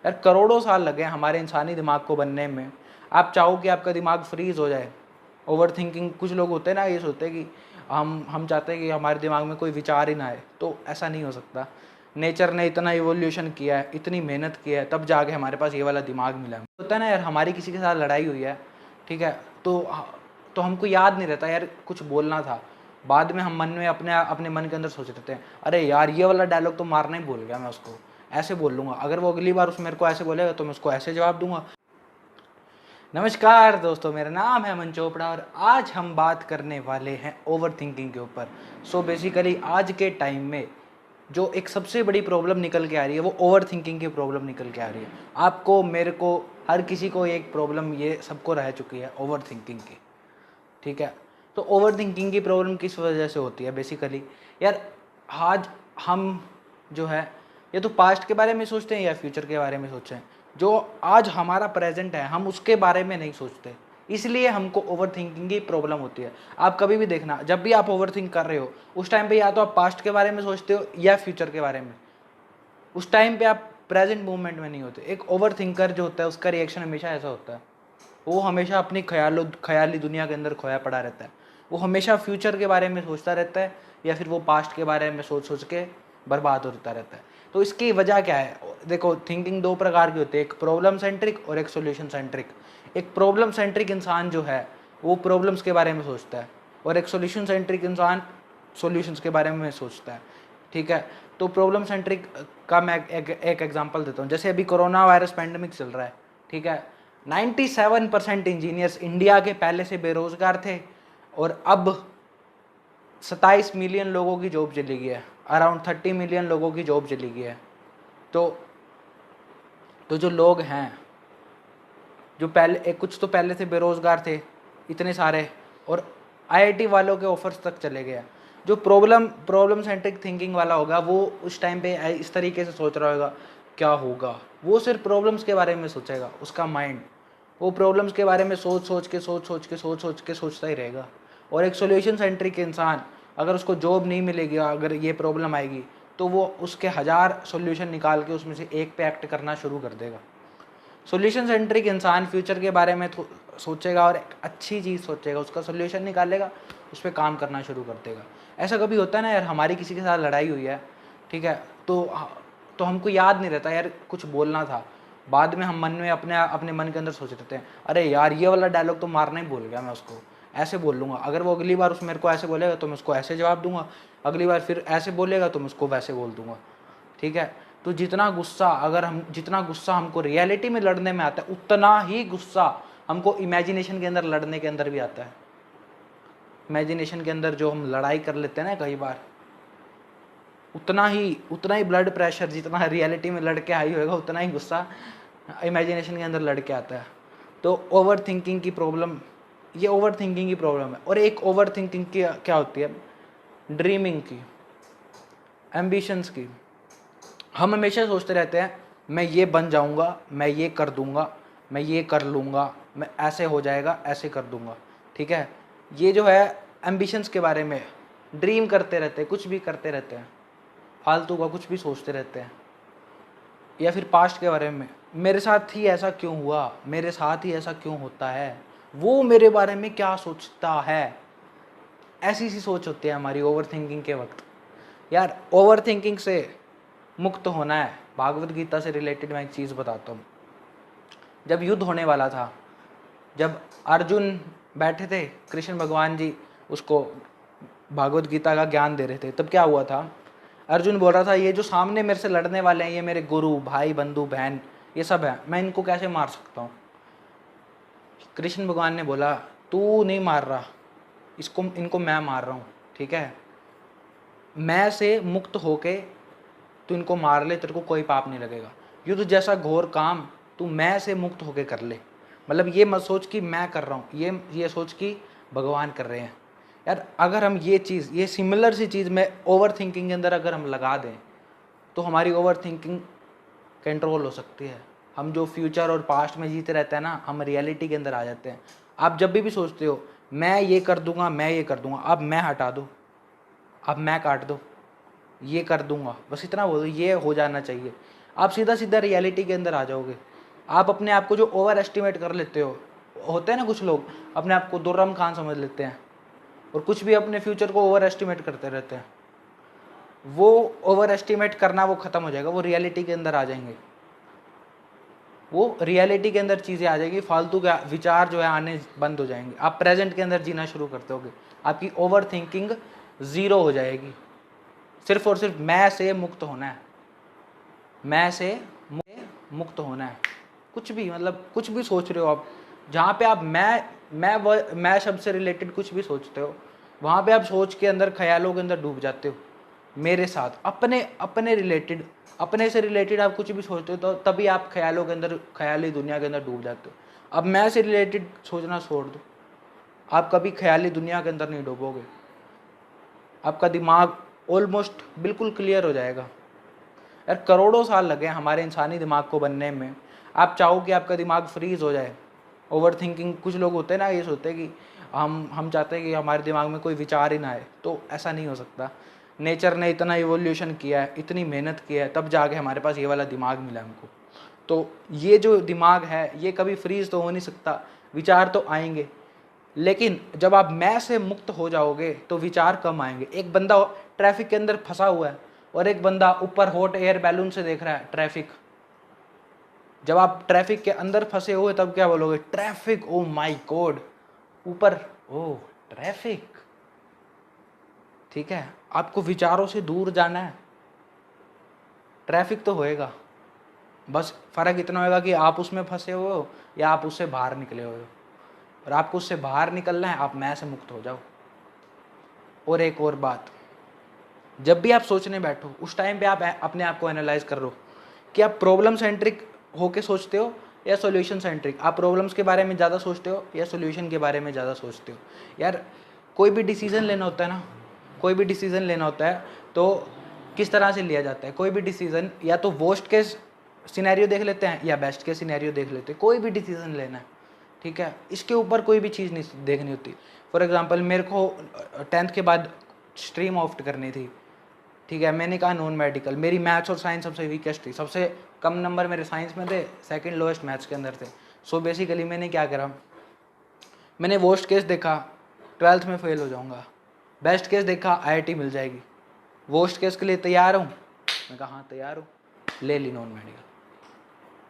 यार करोड़ों साल लगे हमारे इंसानी दिमाग को बनने में। आप चाहो कि आपका दिमाग फ्रीज हो जाए, ओवर थिंकिंग, कुछ लोग होते हैं ना, ये सोचते हैं कि हम चाहते हैं कि हमारे दिमाग में कोई विचार ही ना आए, तो ऐसा नहीं हो सकता। नेचर ने इतना इवोल्यूशन किया है, इतनी मेहनत की है, तब जाके हमारे पास ये वाला दिमाग मिला है। होता है ना यार, हमारी किसी के साथ लड़ाई हुई है, ठीक है, तो हमको याद नहीं रहता यार कुछ बोलना था। बाद में हम मन में अपने अपने मन के अंदर सोच रहे थे, अरे यार ये वाला डायलॉग तो मारना ही भूल गया, मैं उसको ऐसे बोल लूँगा, अगर वो अगली बार उस मेरे को ऐसे बोलेगा तो मैं उसको ऐसे जवाब दूंगा। नमस्कार दोस्तों, मेरा नाम है अमन चोपड़ा और आज हम बात करने वाले हैं ओवर थिंकिंग के ऊपर। सो बेसिकली आज के टाइम में जो एक सबसे बड़ी प्रॉब्लम निकल के आ रही है वो ओवर थिंकिंग की प्रॉब्लम निकल के आ रही है। आपको, मेरे को, हर किसी को एक प्रॉब्लम ये सबको रह चुकी है ओवर थिंकिंग की, ठीक है। तो ओवर थिंकिंग की प्रॉब्लम किस वजह से होती है बेसिकली यार? आज हम जो है ये तो पास्ट के बारे में सोचते हैं या फ्यूचर के बारे में सोचते हैं। जो आज हमारा प्रेजेंट है हम उसके बारे में नहीं सोचते, इसलिए हमको ओवर थिंकिंग की प्रॉब्लम होती है। आप कभी भी देखना, जब भी आप ओवर थिंक कर रहे हो उस टाइम पे या तो आप पास्ट के बारे में सोचते हो या फ्यूचर के बारे में। उस टाइम पे आप प्रेजेंट मोमेंट में नहीं होते। एक ओवर थिंकर जो होता है उसका रिएक्शन हमेशा ऐसा होता है, वो हमेशा अपनी ख्याली दुनिया के अंदर खोया पड़ा रहता है। वो हमेशा फ्यूचर के बारे में सोचता रहता है या फिर वो पास्ट के बारे में सोच सोच के बर्बाद होता रहता है। तो इसकी वजह क्या है? देखो, थिंकिंग दो प्रकार की होती है, एक प्रॉब्लम सेंट्रिक और एक सॉल्यूशन सेंट्रिक। एक प्रॉब्लम सेंट्रिक इंसान जो है वो प्रॉब्लम्स के बारे में सोचता है और एक सॉल्यूशन सेंट्रिक इंसान सॉल्यूशंस के बारे में सोचता है, ठीक है। तो प्रॉब्लम सेंट्रिक का मैं एक एग्जांपल देता हूँ। जैसे अभी कोरोना वायरस पैंडेमिक चल रहा है, ठीक है। 97% इंजीनियर्स इंडिया के पहले से बेरोजगार थे और अब 27 मिलियन लोगों की जॉब चली गई है, अराउंड 30 मिलियन लोगों की जॉब चली गई है। तो जो लोग हैं जो पहले कुछ तो पहले से बेरोजगार थे इतने सारे, और आईआईटी वालों के ऑफर्स तक चले गए। जो प्रॉब्लम सेंट्रिक थिंकिंग वाला होगा वो उस टाइम पे इस तरीके से सोच रहा होगा क्या होगा, वो सिर्फ प्रॉब्लम्स के बारे में सोचेगा। उसका माइंड वो प्रॉब्लम्स के बारे में सोच सोच के सोचता ही रहेगा। और एक सॉल्यूशन सेंट्रिक इंसान, अगर उसको जॉब नहीं मिलेगी, अगर ये प्रॉब्लम आएगी, तो वो उसके 1000 सॉल्यूशन निकाल के उसमें से एक पे एक्ट करना शुरू कर देगा। सॉल्यूशन सेंट्रिक इंसान फ्यूचर के बारे में सोचेगा और एक अच्छी चीज़ सोचेगा, उसका सॉल्यूशन निकालेगा, उस पर काम करना शुरू कर देगा। ऐसा कभी होता है ना यार, हमारी किसी के साथ लड़ाई हुई है, ठीक है, तो हमको याद नहीं रहता यार कुछ बोलना था। बाद में हम मन में अपने अपने मन के अंदर सोच रहे थे, अरे यार ये वाला डायलॉग तो मारना ही भूल गया, मैं उसको ऐसे बोल लूँगा, अगर वो अगली बार उस मेरे को ऐसे बोलेगा तो मैं उसको ऐसे जवाब दूंगा, अगली बार फिर ऐसे बोलेगा तो मैं उसको वैसे बोल दूंगा, ठीक है। तो जितना गुस्सा हमको रियलिटी में लड़ने में आता है, उतना ही गुस्सा हमको इमेजिनेशन के अंदर लड़ने के अंदर भी आता है। इमेजिनेशन के अंदर जो हम लड़ाई कर लेते हैं ना कई बार, उतना ही ब्लड प्रेशर जितना रियलिटी में लड़ के हाई होएगा, उतना ही गुस्सा इमेजिनेशन के अंदर लड़ के आता है। तो ओवर थिंकिंग की प्रॉब्लम, ये ओवर थिंकिंग की प्रॉब्लम है। और एक ओवर थिंकिंग की क्या होती है? ड्रीमिंग की, एम्बिशंस की। हम हमेशा सोचते रहते हैं मैं ये बन जाऊंगा, मैं ये कर दूंगा, मैं ये कर लूँगा, मैं ऐसे हो जाएगा, ऐसे कर दूंगा, ठीक है। ये जो है एम्बिशंस के बारे में ड्रीम करते रहते हैं, कुछ भी करते रहते हैं, फालतू का कुछ भी सोचते रहते हैं। या फिर पास्ट के बारे में, मेरे साथ ही ऐसा क्यों हुआ, मेरे साथ ही ऐसा क्यों होता है, वो मेरे बारे में क्या सोचता है, ऐसी सी सोच होती है हमारी ओवर थिंकिंग के वक्त। यार ओवर थिंकिंग से मुक्त होना है, भागवत गीता से रिलेटेड मैं एक चीज़ बताता हूँ। जब युद्ध होने वाला था, जब अर्जुन बैठे थे, कृष्ण भगवान जी उसको भागवत गीता का ज्ञान दे रहे थे, तब क्या हुआ था? अर्जुन बोल रहा था ये जो सामने मेरे से लड़ने वाले हैं, ये मेरे गुरु, भाई, बंधु, बहन, ये सब है, मैं इनको कैसे मार सकता हूँ? कृष्ण भगवान ने बोला तू नहीं मार रहा, इनको मैं मार रहा हूँ, ठीक है। मैं से मुक्त होके तू इनको मार ले, तेरे को कोई पाप नहीं लगेगा। युद्ध जैसा घोर काम तू मैं से मुक्त होके कर ले। मतलब ये मत सोच कि मैं कर रहा हूँ, ये सोच कि भगवान कर रहे हैं। यार अगर हम ये सिमिलर सी चीज़ में ओवर थिंकिंग के अंदर अगर हम लगा दें तो हमारी ओवर थिंकिंग कंट्रोल हो सकती है। हम जो फ्यूचर और पास्ट में जीते रहते हैं ना, हम रियलिटी के अंदर आ जाते हैं। आप जब भी सोचते हो मैं ये कर दूंगा, मैं ये कर दूंगा, अब मैं हटा दो, अब मैं काट दो, ये कर दूंगा, बस इतना बोलो, ये हो जाना चाहिए। आप सीधा सीधा रियलिटी के अंदर आ जाओगे। आप अपने आप को जो ओवर एस्टिमेट कर लेते हो, होते हैं ना कुछ लोग अपने आप को दुर्रम खान समझ लेते हैं और कुछ भी अपने फ्यूचर को ओवर एस्टिमेट करते रहते हैं, वो ओवर एस्टिमेट करना वो ख़त्म हो जाएगा, वो रियलिटी के अंदर आ जाएंगे, वो रियलिटी के अंदर चीज़ें आ जाएगी, फालतू के विचार जो है आने बंद हो जाएंगे, आप प्रेजेंट के अंदर जीना शुरू करते होगे, आपकी ओवर थिंकिंग ज़ीरो हो जाएगी। सिर्फ और सिर्फ मैं से मुक्त होना है, मैं से मुक्त होना है। कुछ भी मतलब कुछ भी सोच रहे हो आप, जहाँ पे आप मैं शब्द से रिलेटेड कुछ भी सोचते हो, वहाँ पे आप सोच के अंदर ख्यालों के अंदर डूब जाते हो। मेरे साथ अपने अपने रिलेटेड, अपने से रिलेटेड आप कुछ भी सोचते हो तो तभी आप ख्यालों के अंदर, ख्याली दुनिया के अंदर डूब जाते हो। अब मैं से रिलेटेड सोचना छोड़ दो, आप कभी ख्याली दुनिया के अंदर नहीं डूबोगे, आपका दिमाग ऑलमोस्ट बिल्कुल क्लियर हो जाएगा। यार करोड़ों साल लगे हमारे इंसानी दिमाग को बनने में, आप चाहो कि आपका दिमाग फ्रीज हो जाए। ओवर थिंकिंग, कुछ लोग होते हैं ना, ये सोचते हैं कि हम चाहते हैं कि हमारे दिमाग में कोई विचार ही ना आए, तो ऐसा नहीं हो सकता। नेचर ने इतना इवोल्यूशन किया है, इतनी मेहनत की है, तब जाके हमारे पास ये वाला दिमाग मिला हमको। तो ये जो दिमाग है ये कभी फ्रीज तो हो नहीं सकता, विचार तो आएंगे, लेकिन जब आप मैं से मुक्त हो जाओगे तो विचार कम आएंगे। एक बंदा ट्रैफिक के अंदर फंसा हुआ है और एक बंदा ऊपर हॉट एयर बैलून से देख रहा है ट्रैफिक। जब आप ट्रैफिक के अंदर फंसे हुए तब क्या बोलोगे? Traffic, oh my God. ऊपर, ओ ट्रैफिक। ठीक है, आपको विचारों से दूर जाना है, ट्रैफिक तो होएगा, बस फर्क इतना होगा कि आप उसमें फंसे हुए हो या आप उससे बाहर निकले हुए हो। और आपको उससे बाहर निकलना है, आप मैं से मुक्त हो जाओ। और एक और बात, जब भी आप सोचने बैठो उस टाइम पे आप अपने आप को एनालाइज कर लो कि आप प्रॉब्लम सेंट्रिक होके सोचते हो या सॉल्यूशन सेंट्रिक। आप प्रॉब्लम्स के बारे में ज़्यादा सोचते हो या सॉल्यूशन के बारे में ज़्यादा सोचते हो। यार कोई भी डिसीजन लेना होता है ना, कोई भी डिसीजन लेना होता है तो किस तरह से लिया जाता है? कोई भी डिसीजन या तो वर्स्ट केस सिनेरियो देख लेते हैं या बेस्ट केस सिनेरियो देख लेते हैं। कोई भी डिसीजन लेना है, ठीक है, इसके ऊपर कोई भी चीज़ नहीं देखनी होती। फॉर एग्जांपल मेरे को 10th के बाद स्ट्रीम ऑप्ट करनी थी, ठीक है, मैंने कहा नॉन मेडिकल। मेरी मैथ्स और साइंस सबसे वीकेस्ट थी, सबसे कम नंबर मेरे साइंस में थे, सेकंड लोएस्ट मैथ्स के अंदर थे। सो बेसिकली मैंने क्या करा, मैंने वर्स्ट केस देखा 12th में फेल हो जाऊंगा, बेस्ट केस देखा IIT मिल जाएगी। वर्स्ट केस के लिए तैयार हूँ, मैं कहा हाँ तैयार हूँ, ले ली नॉन मेडिकल।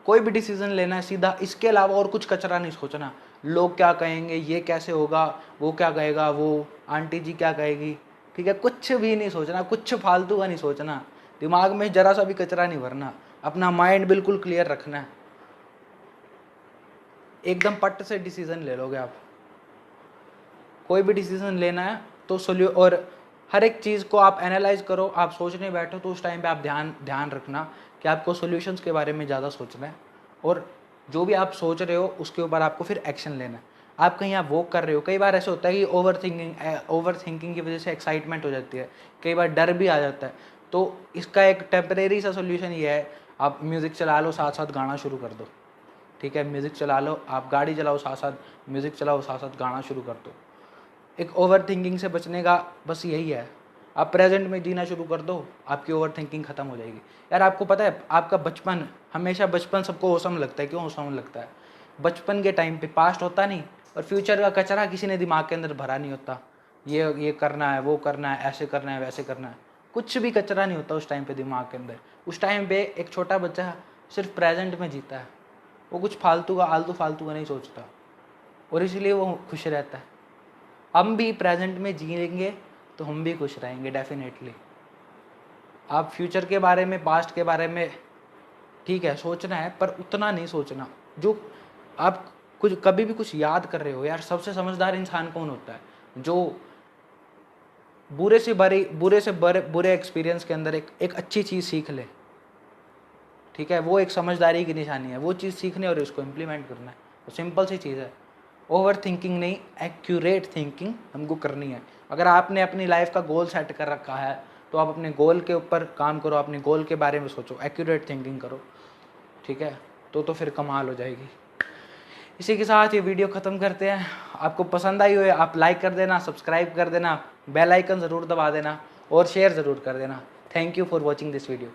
कोई भी डिसीजन लेना है सीधा, इसके अलावा और कुछ कचरा नहीं सोचना। लोग क्या कहेंगे, ये कैसे होगा, वो क्या कहेगा, वो आंटी जी क्या कहेगी, ठीक है, कुछ भी नहीं सोचना, कुछ फालतू का नहीं सोचना, दिमाग में जरा सा भी कचरा नहीं भरना, अपना माइंड बिल्कुल क्लियर रखना है। एकदम पट से डिसीजन ले लोगे आप। कोई भी डिसीजन लेना है तो और हर एक चीज़ को आप एनालाइज करो, आप सोचने बैठो तो उस टाइम पे आप ध्यान रखना कि आपको सॉल्यूशंस के बारे में ज़्यादा सोचना है, और जो भी आप सोच रहे हो उसके ऊपर आपको फिर एक्शन लेना है। आप कहीं आप वॉक कर रहे हो, कई बार ऐसा होता है कि ओवर थिंकिंग की वजह से एक्साइटमेंट हो जाती है, कई बार डर भी आ जाता है। तो इसका एक टेम्परेरी सा सोल्यूशन ये है, आप म्यूज़िक चला लो, साथ साथ गाना शुरू कर दो, ठीक है, म्यूज़िक चला लो, आप गाड़ी चलाओ साथ साथ म्यूज़िक चलाओ, साथ साथ गाना शुरू कर दो। एक ओवर थिंकिंग से बचने का बस यही है, आप प्रेजेंट में जीना शुरू कर दो, आपकी ओवर थिंकिंग खत्म हो जाएगी। यार आपको पता है आपका बचपन, हमेशा बचपन सबको औसम लगता है, क्यों औसम लगता है? बचपन के टाइम पे पास्ट होता नहीं और फ्यूचर का कचरा किसी ने दिमाग के अंदर भरा नहीं होता, ये करना है, वो करना है, ऐसे करना है, वैसे करना है, कुछ भी कचरा नहीं होता उस टाइम पे दिमाग के अंदर। उस टाइम पे एक छोटा बच्चा सिर्फ प्रेजेंट में जीता है, वो कुछ फालतू का आलतू फालतू का नहीं सोचता, और इसलिए वो खुश रहता है। हम भी प्रेजेंट में जिएंगे तो हम भी खुश रहेंगे डेफिनेटली। आप फ्यूचर के बारे में, पास्ट के बारे में ठीक है सोचना है, पर उतना नहीं सोचना। जो आप कुछ कभी भी कुछ याद कर रहे हो, यार सबसे समझदार इंसान कौन होता है? जो बुरे से बुरे एक्सपीरियंस के अंदर एक अच्छी चीज़ सीख ले, ठीक है, वो एक समझदारी की निशानी है। वो चीज़ सीखनी और उसको इम्प्लीमेंट करना है, तो सिंपल सी चीज़ है। ओवर थिंकिंग नहीं, एक्यूरेट थिंकिंग हमको करनी है। अगर आपने अपनी लाइफ का गोल सेट कर रखा है तो आप अपने गोल के ऊपर काम करो, अपने गोल के बारे में सोचो, एक्यूरेट थिंकिंग करो, ठीक है, तो फिर कमाल हो जाएगी। इसी के साथ ये वीडियो ख़त्म करते हैं। आपको पसंद आई हो आप लाइक कर देना, सब्सक्राइब कर देना, बेल आइकन ज़रूर दबा देना और शेयर ज़रूर कर देना। Thank you for watching this video.